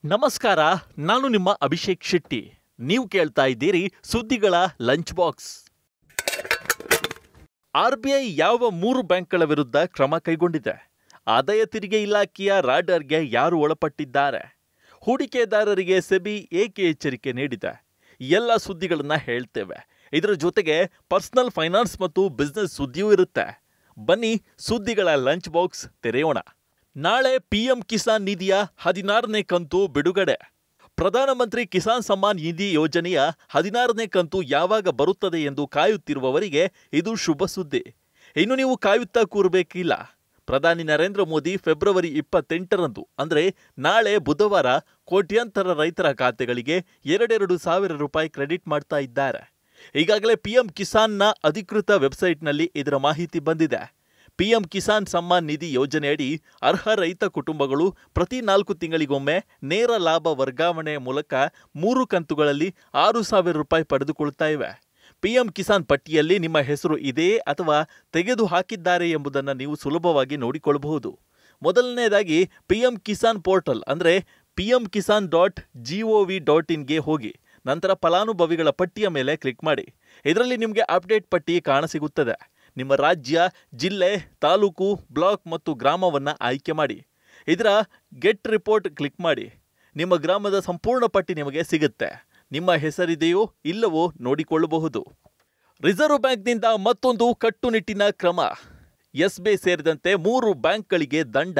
ನಮಸ್ಕಾರ. ನಾನು ನಿಮ್ಮ ಅಭಿಷೇಕ್ ಶೆಟ್ಟಿ. ನೀವು ಕೇಳ್ತಾ ಇದ್ದೀರಿ ಸುದ್ದಿಗಳ ಲಂಚ್ ಬಾಕ್ಸ್. ಆರ್ಬಿಐ ಯಾವ 3 ಬ್ಯಾಂಕ್ಗಳ ವಿರುದ್ಧ ಕ್ರಮ ಕೈಗೊಂಡಿದೆ? ಆದಾಯ ತೆರಿಗೆ ಇಲಾಖೆಯ ರಾಡಾರ್ಗೆ ಯಾರು ಒಳಪಟ್ಟಿದ್ದಾರೆ? ಹೂಡಿಕೆದಾರರಿಗೆ ಸೆಬಿ ಏಕೆ ಎಚ್ಚರಿಕೆ ನೀಡಿದೆ? ಎಲ್ಲ ಸುದ್ದಿಗಳನ್ನ ಹೇಳ್ತೇವೆ. ಇದರ ಜೊತೆಗೆ ಪರ್ಸನಲ್ ಫೈನಾನ್ಸ್ ಮತ್ತು ಬಿಸ್ನೆಸ್ ಸುದ್ದಿಯೂ ಇರುತ್ತೆ. ಬನ್ನಿ ಸುದ್ದಿಗಳ ಲಂಚ್ ಬಾಕ್ಸ್ ತೆರೆಯೋಣ. ನಾಳೆ ಪಿಎಂ ಕಿಸಾನ್ ನಿಧಿಯ 16ನೇ ಕಂತು ಬಿಡುಗಡೆ. ಪ್ರಧಾನಮಂತ್ರಿ ಕಿಸಾನ್ ಸಮ್ಮಾನ್ ನಿಧಿ ಯೋಜನೆಯ 16ನೇ ಕಂತು ಯಾವಾಗ ಬರುತ್ತದೆ ಎಂದು ಕಾಯುತ್ತಿರುವವರಿಗೆ ಇದು ಶುಭ ಸುದ್ದಿ. ಇನ್ನು ನೀವು ಕಾಯುತ್ತಾ ಕೂರಬೇಕಿಲ್ಲ. ಪ್ರಧಾನಿ ನರೇಂದ್ರ ಮೋದಿ ಫೆಬ್ರವರಿ 28ರಂದು ಅಂದರೆ ನಾಳೆ ಬುಧವಾರ ಕೋಟ್ಯಾಂತರ ರೈತರ ಖಾತೆಗಳಿಗೆ 2 ಸಾವಿರ ರೂಪಾಯಿ ಕ್ರೆಡಿಟ್ ಮಾಡ್ತಾ ಇದ್ದಾರೆ. ಈಗಾಗಲೇ ಪಿಎಂ ಕಿಸಾನ್ನ ಅಧಿಕೃತ ವೆಬ್ಸೈಟ್ನಲ್ಲಿ ಇದರ ಮಾಹಿತಿ ಬಂದಿದೆ. ಪಿಎಂ ಕಿಸಾನ್ ಸಮ್ಮಾನ್ ನಿಧಿ ಯೋಜನೆಯಡಿ ಅರ್ಹ ರೈತ ಕುಟುಂಬಗಳು ಪ್ರತಿ 4 ತಿಂಗಳಿಗೊಮ್ಮೆ ನೇರ ಲಾಭ ವರ್ಗಾವಣೆ ಮೂಲಕ 3 ಕಂತುಗಳಲ್ಲಿ 6,000 ರೂಪಾಯಿ ಪಡೆದುಕೊಳ್ತಾ ಇವೆ. ಪಿಎಂ ಕಿಸಾನ್ ಪಟ್ಟಿಯಲ್ಲಿ ನಿಮ್ಮ ಹೆಸರು ಇದೆಯೇ ಅಥವಾ ತೆಗೆದು ಹಾಕಿದ್ದಾರೆ ಎಂಬುದನ್ನು ನೀವು ಸುಲಭವಾಗಿ ನೋಡಿಕೊಳ್ಳಬಹುದು. ಮೊದಲನೇದಾಗಿ ಪಿಎಂ ಕಿಸಾನ್ ಪೋರ್ಟಲ್ ಅಂದರೆ pmkisan.gov.inಗೆ ಹೋಗಿ ನಂತರ ಫಲಾನುಭವಿಗಳ ಪಟ್ಟಿಯ ಮೇಲೆ ಕ್ಲಿಕ್ ಮಾಡಿ. ಇದರಲ್ಲಿ ನಿಮಗೆ ಅಪ್ಡೇಟ್ ಪಟ್ಟಿ ಕಾಣಸಿಗುತ್ತದೆ. ನಿಮ್ಮ ರಾಜ್ಯ, ಜಿಲ್ಲೆ, ತಾಲೂಕು, ಬ್ಲಾಕ್ ಮತ್ತು ಗ್ರಾಮವನ್ನು ಆಯ್ಕೆ ಮಾಡಿ. ಇದರ ಗೆಟ್ ರಿಪೋರ್ಟ್ ಕ್ಲಿಕ್ ಮಾಡಿ. ನಿಮ್ಮ ಗ್ರಾಮದ ಸಂಪೂರ್ಣ ಪಟ್ಟಿ ನಿಮಗೆ ಸಿಗುತ್ತೆ. ನಿಮ್ಮ ಹೆಸರಿದೆಯೋ ಇಲ್ಲವೋ ನೋಡಿಕೊಳ್ಳಬಹುದು. ರಿಸರ್ವ್ ಬ್ಯಾಂಕ್ನಿಂದ ಮತ್ತೊಂದು ಕಟ್ಟುನಿಟ್ಟಿನ ಕ್ರಮ. ಎಸ್ಬಿಐ ಸೇರಿದಂತೆ 3 ಬ್ಯಾಂಕ್ಗಳಿಗೆ ದಂಡ.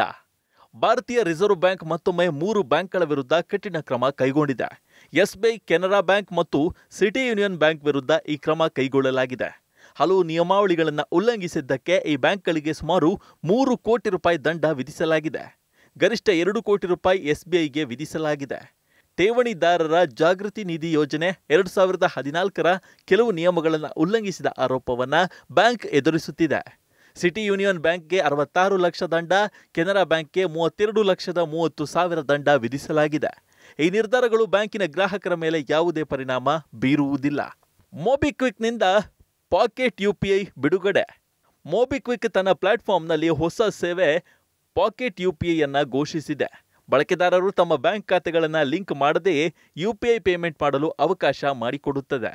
ಭಾರತೀಯ ರಿಸರ್ವ್ ಬ್ಯಾಂಕ್ ಮತ್ತೊಮ್ಮೆ 3 ಬ್ಯಾಂಕ್ಗಳ ವಿರುದ್ಧ ಕಠಿಣ ಕ್ರಮ ಕೈಗೊಂಡಿದೆ. ಎಸ್ಬಿಐ, ಕೆನರಾ ಬ್ಯಾಂಕ್ ಮತ್ತು ಸಿಟಿ ಯೂನಿಯನ್ ಬ್ಯಾಂಕ್ ವಿರುದ್ಧ ಈ ಕ್ರಮ ಕೈಗೊಳ್ಳಲಾಗಿದೆ. ಹಲವು ನಿಯಮಾವಳಿಗಳನ್ನು ಉಲ್ಲಂಘಿಸಿದ್ದಕ್ಕೆ ಈ ಬ್ಯಾಂಕ್ಗಳಿಗೆ ಸುಮಾರು 3 ಕೋಟಿ ರೂಪಾಯಿ ದಂಡ ವಿಧಿಸಲಾಗಿದೆ. ಗರಿಷ್ಠ 2 ಕೋಟಿ ರೂಪಾಯಿ ಎಸ್ಬಿಐಗೆ ವಿಧಿಸಲಾಗಿದೆ. ಠೇವಣಿದಾರರ ಜಾಗೃತಿ ನಿಧಿ ಯೋಜನೆ 2014ರ ಕೆಲವು ನಿಯಮಗಳನ್ನು ಉಲ್ಲಂಘಿಸಿದ ಆರೋಪವನ್ನು ಬ್ಯಾಂಕ್ ಎದುರಿಸುತ್ತಿದೆ. ಸಿಟಿ ಯೂನಿಯನ್ ಬ್ಯಾಂಕ್ಗೆ 66 ಲಕ್ಷ ದಂಡ, ಕೆನರಾ ಬ್ಯಾಂಕ್ಗೆ 32,30,000 ದಂಡ ವಿಧಿಸಲಾಗಿದೆ. ಈ ನಿರ್ಧಾರಗಳು ಬ್ಯಾಂಕಿನ ಗ್ರಾಹಕರ ಮೇಲೆ ಯಾವುದೇ ಪರಿಣಾಮ ಬೀರುವುದಿಲ್ಲ. ಮೊಬಿಕ್ವಿಕ್ನಿಂದ ಪಾಕೆಟ್ ಯುಪಿಐ ಬಿಡುಗಡೆ. ಮೊಬಿಕ್ವಿಕ್ ತನ್ನ ಪ್ಲಾಟ್ಫಾರ್ಮ್ನಲ್ಲಿ ಹೊಸ ಸೇವೆ ಪಾಕೆಟ್ ಯುಪಿಐಯನ್ನು ಘೋಷಿಸಿದೆ. ಬಳಕೆದಾರರು ತಮ್ಮ ಬ್ಯಾಂಕ್ ಖಾತೆಗಳನ್ನು ಲಿಂಕ್ ಮಾಡದೆಯೇ ಯುಪಿಐ ಪೇಮೆಂಟ್ ಮಾಡಲು ಅವಕಾಶ ಮಾಡಿಕೊಡುತ್ತದೆ.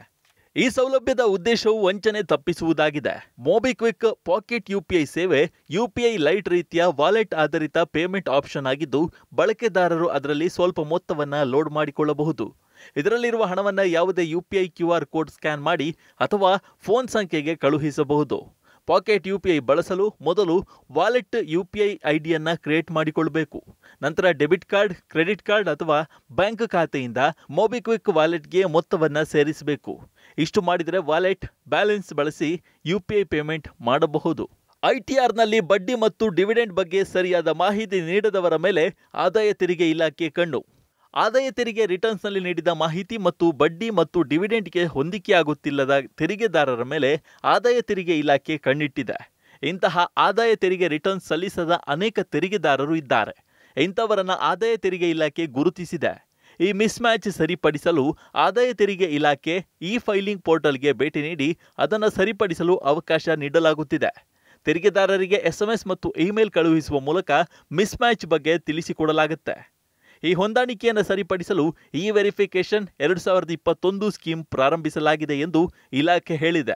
ಈ ಸೌಲಭ್ಯದ ಉದ್ದೇಶವು ವಂಚನೆ ತಪ್ಪಿಸುವುದಾಗಿದೆ. ಮೊಬಿಕ್ವಿಕ್ ಪಾಕೆಟ್ ಯುಪಿಐ ಸೇವೆ ಯುಪಿಐ ಲೈಟ್ ರೀತಿಯ ವಾಲೆಟ್ ಆಧಾರಿತ ಪೇಮೆಂಟ್ ಆಪ್ಷನ್ ಆಗಿದ್ದು, ಬಳಕೆದಾರರು ಅದರಲ್ಲಿ ಸ್ವಲ್ಪ ಮೊತ್ತವನ್ನು ಲೋಡ್ ಮಾಡಿಕೊಳ್ಳಬಹುದು. ಇದರಲ್ಲಿರುವ ಹಣವನ್ನು ಯಾವುದೇ ಯುಪಿಐ QR ಕೋಡ್ ಸ್ಕ್ಯಾನ್ ಮಾಡಿ ಅಥವಾ ಫೋನ್ ಸಂಖ್ಯೆಗೆ ಕಳುಹಿಸಬಹುದು. ಪಾಕೆಟ್ ಯುಪಿಐ ಬಳಸಲು ಮೊದಲು ವಾಲೆಟ್ ಯುಪಿಐ ಐಡಿಯನ್ನು ಕ್ರಿಯೇಟ್ ಮಾಡಿಕೊಳ್ಳಬೇಕು. ನಂತರ ಡೆಬಿಟ್ ಕಾರ್ಡ್, ಕ್ರೆಡಿಟ್ ಕಾರ್ಡ್ ಅಥವಾ ಬ್ಯಾಂಕ್ ಖಾತೆಯಿಂದ ಮೊಬಿಕ್ವಿಕ್ ವಾಲೆಟ್ಗೆ ಮೊತ್ತವನ್ನು ಸೇರಿಸಬೇಕು. ಇಷ್ಟು ಮಾಡಿದರೆ ವಾಲೆಟ್ ಬ್ಯಾಲೆನ್ಸ್ ಬಳಸಿ ಯುಪಿಐ ಪೇಮೆಂಟ್ ಮಾಡಬಹುದು. ಐಟಿಆರ್ನಲ್ಲಿ ಬಡ್ಡಿ ಮತ್ತು ಡಿವಿಡೆಂಡ್ ಬಗ್ಗೆ ಸರಿಯಾದ ಮಾಹಿತಿ ನೀಡದವರ ಮೇಲೆ ಆದಾಯ ತೆರಿಗೆ ಇಲಾಖೆ ಕಣ್ಣು. ಆದಾಯ ತೆರಿಗೆ ರಿಟರ್ನ್ಸ್ನಲ್ಲಿ ನೀಡಿದ ಮಾಹಿತಿ ಮತ್ತು ಬಡ್ಡಿ ಮತ್ತು ಡಿವಿಡೆಂಡ್ಗೆ ಹೊಂದಿಕೆಯಾಗುತ್ತಿಲ್ಲದ ತೆರಿಗೆದಾರರ ಮೇಲೆ ಆದಾಯ ತೆರಿಗೆ ಇಲಾಖೆ ಕಣ್ಣಿಟ್ಟಿದೆ. ಇಂತಹ ಆದಾಯ ತೆರಿಗೆ ರಿಟರ್ನ್ಸ್ ಸಲ್ಲಿಸದ ಅನೇಕ ತೆರಿಗೆದಾರರು ಇದ್ದಾರೆ. ಇಂಥವರನ್ನು ಆದಾಯ ತೆರಿಗೆ ಇಲಾಖೆ ಗುರುತಿಸಿದೆ. ಈ ಮಿಸ್ಮ್ಯಾಚ್ ಸರಿಪಡಿಸಲು ಆದಾಯ ತೆರಿಗೆ ಇಲಾಖೆ ಫೈಲಿಂಗ್ ಪೋರ್ಟಲ್ಗೆ ಭೇಟಿ ನೀಡಿ ಅದನ್ನು ಸರಿಪಡಿಸಲು ಅವಕಾಶ ನೀಡಲಾಗುತ್ತಿದೆ. ತೆರಿಗೆದಾರರಿಗೆ SMS ಮತ್ತು ಇಮೇಲ್ ಕಳುಹಿಸುವ ಮೂಲಕ ಮಿಸ್ಮ್ಯಾಚ್ ಬಗ್ಗೆ ತಿಳಿಸಿಕೊಡಲಾಗುತ್ತೆ. ಈ ಹೊಂದಾಣಿಕೆಯನ್ನು ಸರಿಪಡಿಸಲು ವೆರಿಫಿಕೇಷನ್ 2021 ಸ್ಕೀಮ್ ಪ್ರಾರಂಭಿಸಲಾಗಿದೆ ಎಂದು ಇಲಾಖೆ ಹೇಳಿದೆ.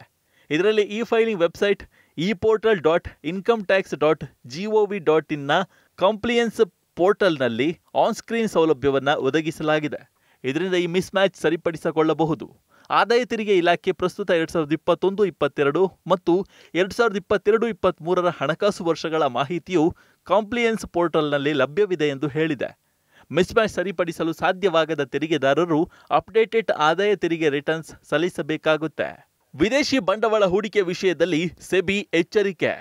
ಇದರಲ್ಲಿ ಫೈಲಿಂಗ್ ವೆಬ್ಸೈಟ್ eportal.incometax.gov.inನ ಕಂಪ್ಲಿಯನ್ಸ್ ಪೋರ್ಟಲ್ನಲ್ಲಿ ಆನ್ ಸ್ಕ್ರೀನ್ ಸೌಲಭ್ಯವನ್ನು ಒದಗಿಸಲಾಗಿದೆ. ಇದರಿಂದ ಈ ಮಿಸ್ಮ್ಯಾಚ್ ಸರಿಪಡಿಸಿಕೊಳ್ಳಬಹುದು. ಆದಾಯ ತೆರಿಗೆ ಇಲಾಖೆ ಪ್ರಸ್ತುತ 2021-22 ಮತ್ತು 2022-23ರ ಹಣಕಾಸು ವರ್ಷಗಳ ಮಾಹಿತಿಯು ಕಂಪ್ಲಿಯನ್ಸ್ ಪೋರ್ಟಲ್ನಲ್ಲಿ ಲಭ್ಯವಿದೆ ಎಂದು ಹೇಳಿದೆ. ಮಿಸ್ಮ್ಯಾಚ್ ಸರಿಪಡಿಸಲು ಸಾಧ್ಯವಾಗದ ತೆರಿಗೆದಾರರು ಅಪ್ಡೇಟೆಡ್ ಆದಾಯ ತೆರಿಗೆ ರಿಟರ್ನ್ಸ್ ಸಲ್ಲಿಸಬೇಕಾಗುತ್ತೆ. ವಿದೇಶಿ ಬಂಡವಾಳ ಹೂಡಿಕೆ ವಿಷಯದಲ್ಲಿ ಸೆಬಿ ಎಚ್ಚರಿಕೆ.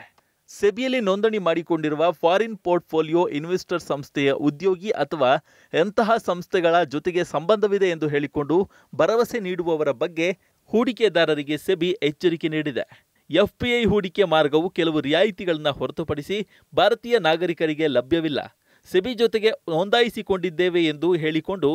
ಸೆಬಿಯಲ್ಲಿ ನೋಂದಣಿ ಮಾಡಿಕೊಂಡಿರುವ ಫಾರಿನ್ ಪೋರ್ಟ್ಫೋಲಿಯೋ ಇನ್ವೆಸ್ಟರ್ ಸಂಸ್ಥೆಯ ಉದ್ಯೋಗಿ ಅಥವಾ ಎಂತಹ ಸಂಸ್ಥೆಗಳ ಜೊತೆಗೆ ಸಂಬಂಧವಿದೆ ಎಂದು ಹೇಳಿಕೊಂಡು ಭರವಸೆ ನೀಡುವವರ ಬಗ್ಗೆ ಹೂಡಿಕೆದಾರರಿಗೆ ಸೆಬಿ ಎಚ್ಚರಿಕೆ ನೀಡಿದೆ. FPI ಹೂಡಿಕೆ ಮಾರ್ಗವು ಕೆಲವು ರಿಯಾಯಿತಿಗಳನ್ನು ಹೊರತುಪಡಿಸಿ ಭಾರತೀಯ ನಾಗರಿಕರಿಗೆ ಲಭ್ಯವಿಲ್ಲ. ಸೆಬಿ ಜೊತೆಗೆ ನೋಂದಾಯಿಸಿಕೊಂಡಿದ್ದೇವೆ ಎಂದು ಹೇಳಿಕೊಂಡು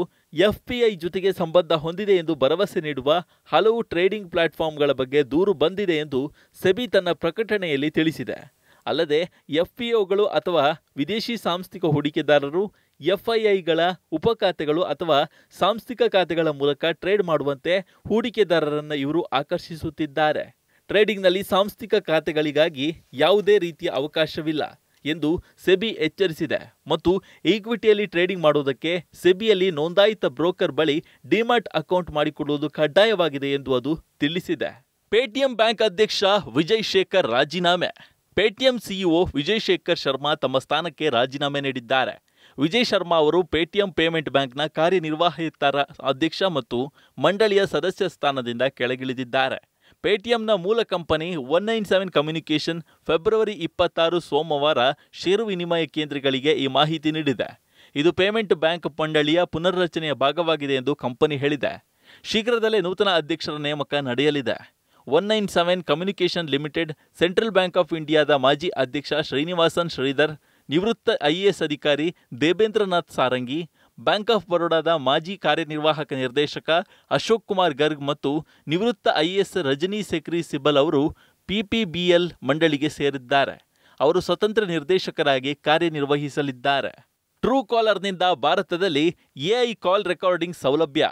FPI ಜೊತೆಗೆ ಸಂಬಂಧ ಹೊಂದಿದೆ ಎಂದು ಭರವಸೆ ನೀಡುವ ಹಲವು ಟ್ರೇಡಿಂಗ್ ಪ್ಲಾಟ್ಫಾರ್ಮ್ಗಳ ಬಗ್ಗೆ ದೂರು ಬಂದಿದೆ ಎಂದು ಸೆಬಿ ತನ್ನ ಪ್ರಕಟಣೆಯಲ್ಲಿ ತಿಳಿಸಿದೆ. ಅಲ್ಲದೆ FPOಗಳು ಅಥವಾ ವಿದೇಶಿ ಸಾಂಸ್ಥಿಕ ಹೂಡಿಕೆದಾರರು ಎಫ್ಐಐಗಳ ಉಪಖಾತೆಗಳು ಅಥವಾ ಸಾಂಸ್ಥಿಕ ಖಾತೆಗಳ ಮೂಲಕ ಟ್ರೇಡ್ ಮಾಡುವಂತೆ ಹೂಡಿಕೆದಾರರನ್ನು ಇವರು ಆಕರ್ಷಿಸುತ್ತಿದ್ದಾರೆ. ಟ್ರೇಡಿಂಗ್ನಲ್ಲಿ ಸಾಂಸ್ಥಿಕ ಖಾತೆಗಳಿಗಾಗಿ ಯಾವುದೇ ರೀತಿಯ ಅವಕಾಶವಿಲ್ಲ ಎಂದು ಸೆಬಿ ಎಚ್ಚರಿಸಿದೆ ಮತ್ತು ಈಕ್ವಿಟಿಯಲ್ಲಿ ಟ್ರೇಡಿಂಗ್ ಮಾಡುವುದಕ್ಕೆ ಸೆಬಿಯಲ್ಲಿ ನೋಂದಾಯಿತ ಬ್ರೋಕರ್ ಬಳಿ ಡಿಮ್ಯಾಟ್ ಅಕೌಂಟ್ ಮಾಡಿಕೊಳ್ಳುವುದು ಕಡ್ಡಾಯವಾಗಿದೆ ಎಂದು ಅದು ತಿಳಿಸಿದೆ. ಪೇಟಿಎಂ ಬ್ಯಾಂಕ್ ಅಧ್ಯಕ್ಷ ವಿಜಯ್ ಶೇಖರ್ ರಾಜೀನಾಮೆ. ಪೇಟಿಎಂ ಸಿಇಒ ವಿಜಯ್ ಶೇಖರ್ ಶರ್ಮಾ ತಮ್ಮ ಸ್ಥಾನಕ್ಕೆ ರಾಜೀನಾಮೆ ನೀಡಿದ್ದಾರೆ. ವಿಜಯ್ ಶರ್ಮಾ ಅವರು ಪೇಟಿಎಂ ಪೇಮೆಂಟ್ ಬ್ಯಾಂಕ್ನ ಕಾರ್ಯನಿರ್ವಾಹಕ ಅಧ್ಯಕ್ಷ ಮತ್ತು ಮಂಡಳಿಯ ಸದಸ್ಯ ಸ್ಥಾನದಿಂದ ಕೆಳಗಿಳಿದಿದ್ದಾರೆ. ಪೇಟಿಎಂನ ಮೂಲ ಕಂಪನಿ 197 ಕಮ್ಯುನಿಕೇಷನ್ ಫೆಬ್ರವರಿ 26 ಸೋಮವಾರ ಷೇರು ವಿನಿಮಯ ಕೇಂದ್ರಗಳಿಗೆ ಈ ಮಾಹಿತಿ ನೀಡಿದೆ. ಇದು ಪೇಮೆಂಟ್ ಬ್ಯಾಂಕ್ ಮಂಡಳಿಯ ಪುನರ್ರಚನೆಯ ಭಾಗವಾಗಿದೆ ಎಂದು ಕಂಪನಿ ಹೇಳಿದೆ. ಶೀಘ್ರದಲ್ಲೇ ನೂತನ ಅಧ್ಯಕ್ಷರ ನೇಮಕ ನಡೆಯಲಿದೆ. 197 communication limited central bank of ಇಂಡಿಯಾದ ಮಾಜಿ ಅಧ್ಯಕ್ಷ ಶ್ರೀನಿವಾಸನ್ ಶ್ರೀಧರ್, ನಿವೃತ್ತ ಐಎಎಸ್ ಅಧಿಕಾರಿ ದೇಬೇಂದ್ರನಾಥ್ ಸಾರಂಗಿ, ಬ್ಯಾಂಕ್ ಆಫ್ ಬರೋಡಾದ ಮಾಜಿ ಕಾರ್ಯನಿರ್ವಾಹಕ ನಿರ್ದೇಶಕ ಅಶೋಕ್ ಕುಮಾರ್ ಗರ್ಗ್ ಮತ್ತು ನಿವೃತ್ತ ಐಎಎಸ್ ರಜನಿ ಸೆಕ್ರಿ ಸಿಬಲ್ ಅವರು ಪಿಪಿಬಿಎಲ್ ಮಂಡಳಿಗೆ ಸೇರಿದ್ದಾರೆ. ಅವರು ಸ್ವತಂತ್ರ ನಿರ್ದೇಶಕರಾಗಿ ಕಾರ್ಯನಿರ್ವಹಿಸಲಿದ್ದಾರೆ. ಟ್ರೂ ಕಾಲರ್ನಿಂದ ಭಾರತದಲ್ಲಿ ಎಐ ಕಾಲ್ ರೆಕಾರ್ಡಿಂಗ್ ಸೌಲಭ್ಯ.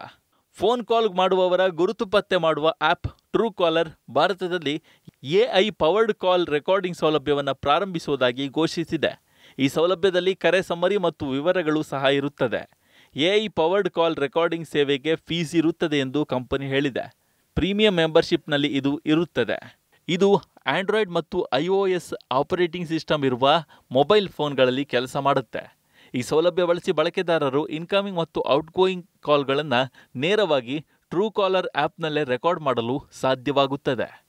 ಫೋನ್ ಕಾಲ್ ಮಾಡುವವರ ಗುರುತು ಪತ್ತೆ ಮಾಡುವ ಆ್ಯಪ್ ಟ್ರೂ ಕಾಲರ್ ಭಾರತದಲ್ಲಿ ಎಐ ಪವರ್ಡ್ ಕಾಲ್ ರೆಕಾರ್ಡಿಂಗ್ ಸೌಲಭ್ಯವನ್ನು ಪ್ರಾರಂಭಿಸುವುದಾಗಿ ಘೋಷಿಸಿದೆ. ಈ ಸೌಲಭ್ಯದಲ್ಲಿ ಕರೆ ಸಮ್ಮರಿ ಮತ್ತು ವಿವರಗಳು ಸಹ ಇರುತ್ತದೆ. ಎಐ ಪವರ್ಡ್ ಕಾಲ್ ರೆಕಾರ್ಡಿಂಗ್ ಸೇವೆಗೆ ಫೀಸ್ ಇರುತ್ತದೆ ಎಂದು ಕಂಪನಿ ಹೇಳಿದೆ. ಪ್ರೀಮಿಯಂ ಮೆಂಬರ್ಶಿಪ್ನಲ್ಲಿ ಇದು ಇರುತ್ತದೆ. ಇದು ಆಂಡ್ರಾಯ್ಡ್ ಮತ್ತು ಐಒಎಸ್ ಆಪರೇಟಿಂಗ್ ಸಿಸ್ಟಮ್ ಇರುವ ಮೊಬೈಲ್ ಫೋನ್ಗಳಲ್ಲಿ ಕೆಲಸ ಮಾಡುತ್ತೆ. ಈ ಸೌಲಭ್ಯ ಬಳಸಿ ಬಳಕೆದಾರರು ಇನ್ಕಮಿಂಗ್ ಮತ್ತು ಔಟ್ಗೋಯಿಂಗ್ ಕಾಲ್ಗಳನ್ನು ನೇರವಾಗಿ ಟ್ರೂ ಕಾಲರ್ ಆ್ಯಪ್ನಲ್ಲೇ ರೆಕಾರ್ಡ್ ಮಾಡಲು ಸಾಧ್ಯವಾಗುತ್ತದೆ.